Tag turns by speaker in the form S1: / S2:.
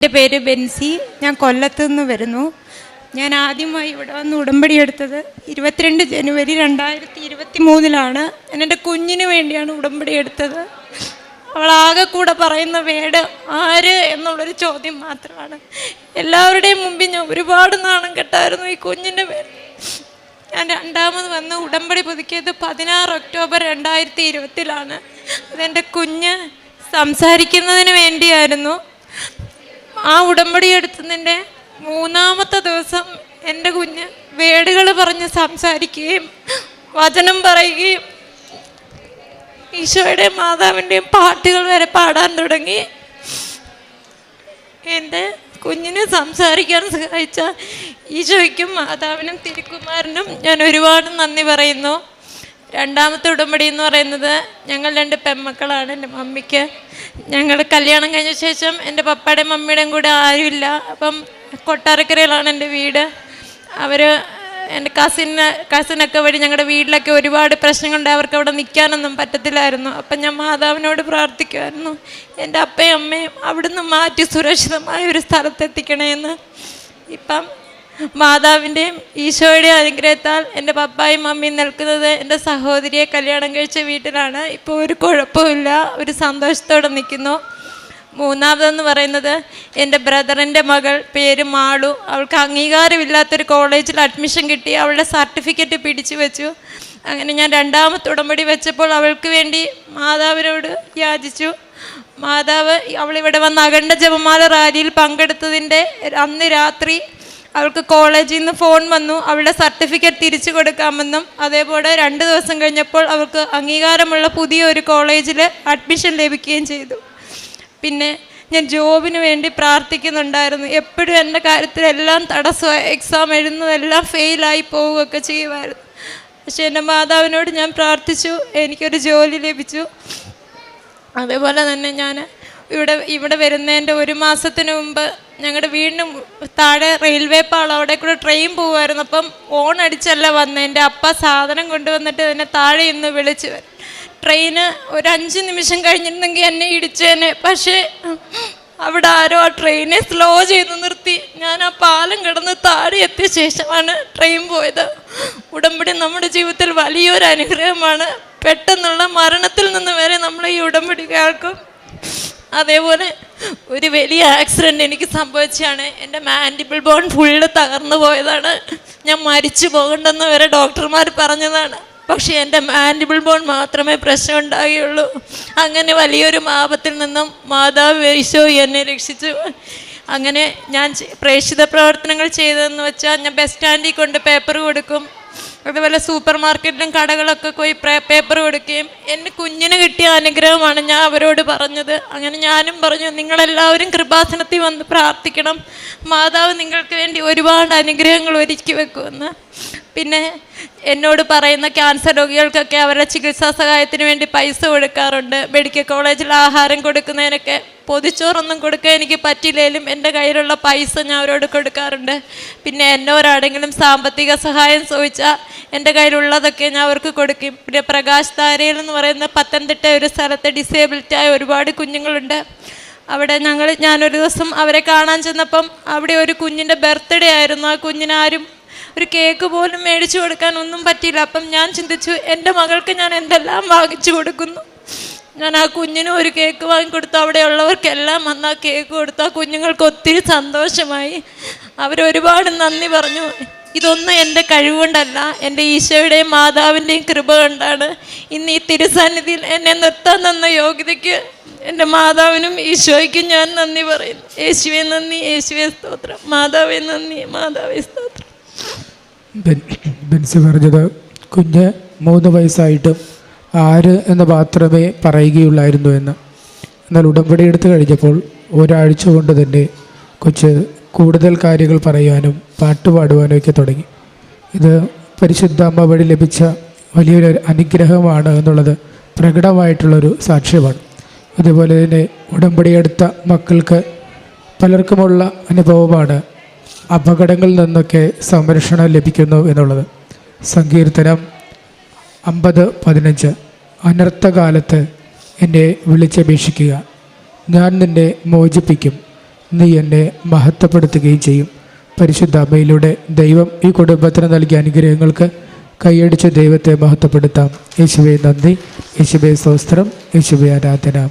S1: എൻ്റെ പേര് ബെൻസി. ഞാൻ കൊല്ലത്തു നിന്ന് വരുന്നു. ഞാൻ ആദ്യമായി ഇവിടെ വന്ന് ഉടമ്പടി എടുത്തത് 22 ജനുവരി 2023 ഞാൻ എൻ്റെ കുഞ്ഞിന് വേണ്ടിയാണ് ഉടമ്പടി എടുത്തത്. അവളാകെ കൂടെ പറയുന്ന വേട് ആര് എന്നുള്ളൊരു ചോദ്യം മാത്രമാണ്. എല്ലാവരുടെയും മുമ്പിൽ ഞാൻ ഒരുപാട് നാണം കെട്ടായിരുന്നു ഈ കുഞ്ഞിൻ്റെ പേര്. ഞാൻ രണ്ടാമത് വന്ന് ഉടമ്പടി പുതുക്കിയത് 16 ഒക്ടോബർ 2020 അതെൻ്റെ കുഞ്ഞ് സംസാരിക്കുന്നതിന് വേണ്ടിയായിരുന്നു. ആ ഉടമ്പടി എടുത്തതിൻ്റെ 3-ാമത്തെ ദിവസം എൻ്റെ കുഞ്ഞ് വേടുകൾ പറഞ്ഞ് സംസാരിക്കുകയും വചനം പറയുകയും ഈശോയുടെയും മാതാവിൻ്റെയും പാട്ടുകൾ വരെ പാടാൻ തുടങ്ങി. എൻ്റെ കുഞ്ഞിനെ സംസാരിക്കാൻ സഹായിച്ച ഈശോയ്ക്കും മാതാവിനും തിരുക്കുമാരനും ഞാൻ ഒരുപാട് നന്ദി പറയുന്നു. രണ്ടാമത്തെ ഉടമ്പടി എന്ന് പറയുന്നത് ഞങ്ങൾ 2 പെൺമക്കളാണ്. എൻ്റെ മമ്മിക്ക് ഞങ്ങൾ കല്യാണം കഴിഞ്ഞ ശേഷം എൻ്റെ പപ്പയുടെയും മമ്മിയുടെയും കൂടെ ആരുമില്ല. അപ്പം കൊട്ടാരക്കരയിലാണ് എൻ്റെ വീട്. അവർ എൻ്റെ കസിനൊക്കെ വഴി ഞങ്ങളുടെ വീട്ടിലൊക്കെ ഒരുപാട് പ്രശ്നങ്ങളുണ്ട്. അവർക്ക് അവിടെ നിൽക്കാനൊന്നും പറ്റത്തില്ലായിരുന്നു. അപ്പം ഞാൻ മാതാവിനോട് പ്രാർത്ഥിക്കുമായിരുന്നു, എൻ്റെ അപ്പയും അമ്മയും അവിടുന്ന് മാറ്റി സുരക്ഷിതമായ ഒരു സ്ഥലത്തെത്തിക്കണമെന്ന്. ഇപ്പം മാതാവിൻ്റെയും ഈശോയുടെയും അനുഗ്രഹത്താൽ എൻ്റെ പപ്പായും മമ്മിയും നിൽക്കുന്നത് എൻ്റെ സഹോദരിയെ കല്യാണം കഴിച്ച വീട്ടിലാണ്. ഇപ്പോൾ ഒരു കുഴപ്പമില്ല, ഒരു സന്തോഷത്തോടെ നിൽക്കുന്നു. മൂന്നാമതെന്ന് പറയുന്നത് എൻ്റെ ബ്രദറിൻ്റെ മകൾ, പേര് മാളു. അവൾക്ക് അംഗീകാരമില്ലാത്തൊരു കോളേജിൽ അഡ്മിഷൻ കിട്ടി. അവളുടെ സർട്ടിഫിക്കറ്റ് പിടിച്ചു വെച്ചു. അങ്ങനെ ഞാൻ രണ്ടാമത്തെ ഉടമ്പടി വെച്ചപ്പോൾ അവൾക്ക് വേണ്ടി മാതാവിനോട് യാചിച്ചു. മാതാവ് അവളിവിടെ വന്ന് അഖണ്ഡ ജപമാല റാലിയിൽ പങ്കെടുത്തതിൻ്റെ അന്ന് രാത്രി അവൾക്ക് കോളേജിൽ നിന്ന് ഫോൺ വന്നു, അവളുടെ സർട്ടിഫിക്കറ്റ് തിരിച്ചു കൊടുക്കാമെന്നും. അതേപോലെ 2 ദിവസം കഴിഞ്ഞപ്പോൾ അവൾക്ക് അംഗീകാരമുള്ള പുതിയൊരു കോളേജിൽ അഡ്മിഷൻ ലഭിക്കുകയും ചെയ്തു. പിന്നെ ഞാൻ ജോബിന് വേണ്ടി പ്രാർത്ഥിക്കുന്നുണ്ടായിരുന്നു. എപ്പോഴും എൻ്റെ കാര്യത്തിലെല്ലാം തടസ്സമായി, എക്സാം എഴുതുന്നതെല്ലാം ഫെയിലായി പോവുകയൊക്കെ ചെയ്യുമായിരുന്നു. പക്ഷേ എൻ്റെ മാതാവിനോട് ഞാൻ പ്രാർത്ഥിച്ചു, എനിക്കൊരു ജോലി ലഭിച്ചു. അതേപോലെ തന്നെ ഞാൻ ഇവിടെ വരുന്നതിൻ്റെ 1 മാസത്തിന് മുമ്പ് ഞങ്ങളുടെ വീടിന് താഴെ റെയിൽവേ പാളം, അവിടെ കൂടെ ട്രെയിൻ പോകുമായിരുന്നു. അപ്പം ഓണടിച്ചല്ല വന്നത്. എൻ്റെ അപ്പ സാധനം കൊണ്ടുവന്നിട്ട് എന്നെ താഴെ ഇന്ന് വിളിച്ചു വരും. ട്രെയിന് ഒരു 5 നിമിഷം കഴിഞ്ഞിരുന്നെങ്കിൽ എന്നെ ഇടിച്ചേനെ. പക്ഷേ അവിടെ ആരോ ആ ട്രെയിനെ സ്ലോ ചെയ്ത് നിർത്തി. ഞാൻ ആ പാലം കിടന്ന് താഴെ എത്തിയ ശേഷമാണ് ട്രെയിൻ പോയത്. ഉടമ്പടി നമ്മുടെ ജീവിതത്തിൽ വലിയൊരു അനുഗ്രഹമാണ്. പെട്ടെന്നുള്ള മരണത്തിൽ നിന്ന് വരെ നമ്മൾ ഈ ഉടമ്പടി കേൾക്കും. അതേപോലെ ഒരു വലിയ ആക്സിഡൻറ്റ് എനിക്ക് സംഭവിച്ചാണ്. എൻ്റെ മാൻഡിബിൾ ബോൺ ഫുള്ള് തകർന്നു പോയതാണ്. ഞാൻ മരിച്ചു പോകണ്ടെന്ന് വരെ ഡോക്ടർമാർ പറഞ്ഞതാണ്. പക്ഷേ എൻ്റെ മാൻഡിബിൾ ബോൺ മാത്രമേ പ്രശ്നം ഉണ്ടാകുകയുള്ളൂ. അങ്ങനെ വലിയൊരു ആപത്തിൽ നിന്നും മാതാവ് ഈശോ എന്നെ രക്ഷിച്ചു. അങ്ങനെ ഞാൻ പ്രേക്ഷിത പ്രവർത്തനങ്ങൾ ചെയ്തതെന്ന് വെച്ചാൽ ഞാൻ ബസ് സ്റ്റാൻഡിൽ കൊണ്ട് പേപ്പർ കൊടുക്കും. അതുപോലെ സൂപ്പർ മാർക്കറ്റിലും കടകളൊക്കെ പോയി പേപ്പർ കൊടുക്കുകയും എൻ്റെ കുഞ്ഞിന് കിട്ടിയ അനുഗ്രഹമാണ് ഞാൻ അവരോട് പറഞ്ഞത്. അങ്ങനെ ഞാനും പറഞ്ഞു, നിങ്ങളെല്ലാവരും കൃപാസനത്തിൽ വന്ന് പ്രാർത്ഥിക്കണം, മാതാവ് നിങ്ങൾക്ക് വേണ്ടി ഒരുപാട് അനുഗ്രഹങ്ങൾ ഒരുക്കി വെക്കുമെന്ന്. പിന്നെ എന്നോട് പറയുന്ന ക്യാൻസർ രോഗികൾക്കൊക്കെ അവരുടെ ചികിത്സാ സഹായത്തിന് വേണ്ടി പൈസ കൊടുക്കാറുണ്ട്. മെഡിക്കൽ കോളേജിൽ ആഹാരം കൊടുക്കുന്നതിനൊക്കെ പൊതിച്ചോറൊന്നും കൊടുക്കാൻ എനിക്ക് പറ്റില്ലെങ്കിലും എൻ്റെ കയ്യിലുള്ള പൈസ ഞാൻ അവരോട് കൊടുക്കാറുണ്ട്. പിന്നെ എന്നോരാടെങ്കിലും സാമ്പത്തിക സഹായം ചോദിച്ചാൽ എൻ്റെ കയ്യിലുള്ളതൊക്കെ ഞാൻ അവർക്ക് കൊടുക്കും. പിന്നെ പ്രകാശ് താരയിൽ എന്ന് പറയുന്ന പത്തനംതിട്ട ഒരു സ്ഥലത്ത് ഡിസേബിലിറ്റിയായ ഒരുപാട് കുഞ്ഞുങ്ങളുണ്ട്. അവിടെ ഞാനൊരു ദിവസം അവരെ കാണാൻ ചെന്നപ്പം അവിടെ ഒരു കുഞ്ഞിൻ്റെ ബർത്ത്ഡേ ആയിരുന്നു. ആ കുഞ്ഞിനാരും ഒരു കേക്ക് പോലും മേടിച്ചു കൊടുക്കാൻ ഒന്നും പറ്റിയില്ല. അപ്പം ഞാൻ ചിന്തിച്ചു, എൻ്റെ മകൾക്ക് ഞാൻ എന്തെല്ലാം വാങ്ങിച്ചു കൊടുക്കുന്നു. ഞാൻ ആ കുഞ്ഞിനും ഒരു കേക്ക് വാങ്ങിക്കൊടുത്തു. അവിടെയുള്ളവർക്കെല്ലാം വന്ന് ആ കേക്ക് കൊടുത്തു. ആ കുഞ്ഞുങ്ങൾക്ക് ഒത്തിരി സന്തോഷമായി. അവരൊരുപാട് നന്ദി പറഞ്ഞു. ഇതൊന്നും എൻ്റെ കഴിവുകൊണ്ടല്ല, എൻ്റെ ഈശോയുടെയും മാതാവിൻ്റെയും കൃപ കൊണ്ടാണ്. ഇന്ന് ഈ തിരുസന്നിധിയിൽ എന്നെ നിർത്താൻ തന്ന യോഗ്യതയ്ക്ക് എൻ്റെ മാതാവിനും ഈശോയ്ക്കും ഞാൻ നന്ദി പറയുന്നു. യേശുവേ നന്ദി, യേശുവേ സ്തോത്രം. മാതാവേ നന്ദി, മാതാവേ സ്തോത്രം.
S2: ബെൻസി പറഞ്ഞത് കുഞ്ഞ് 3 വയസ്സായിട്ടും ആര് എന്ന് മാത്രമേ പറയുകയുള്ളായിരുന്നു എന്ന്. എന്നാൽ ഉടമ്പടി എടുത്തു കഴിഞ്ഞപ്പോൾ ഒരാഴ്ച കൊണ്ട് തന്നെ കൊച്ച് കൂടുതൽ കാര്യങ്ങൾ പറയാനും പാട്ടുപാടുവാനും ഒക്കെ തുടങ്ങി. ഇത് പരിശുദ്ധ അമ്മ വഴി ലഭിച്ച വലിയൊരു അനുഗ്രഹമാണ് എന്നുള്ളത് പ്രകടമായിട്ടുള്ളൊരു സാക്ഷ്യമാണ്. അതുപോലെ തന്നെ ഉടമ്പടി എടുത്ത മക്കൾക്ക് പലർക്കുമുള്ള അനുഭവമാണ് അപകടങ്ങളിൽ നിന്നൊക്കെ സംരക്ഷണം ലഭിക്കുന്നു എന്നുള്ളത്. സങ്കീർത്തനം 50:15 അനർത്ഥകാലത്ത് എന്നെ വിളിച്ചപേക്ഷിക്കുക, ഞാൻ നിന്നെ മോചിപ്പിക്കും, നീ എന്നെ മഹത്വപ്പെടുത്തുകയും ചെയ്യും. പരിശുദ്ധ അമ്മയിലൂടെ ദൈവം ഈ കുടുംബത്തിന് നൽകിയ അനുഗ്രഹങ്ങൾക്ക് കൈയടിച്ച് ദൈവത്തെ മഹത്വപ്പെടുത്താം. യേശുവേ നന്ദി, യേശുവേ സ്തോത്രം, യേശുവേ ആരാധന.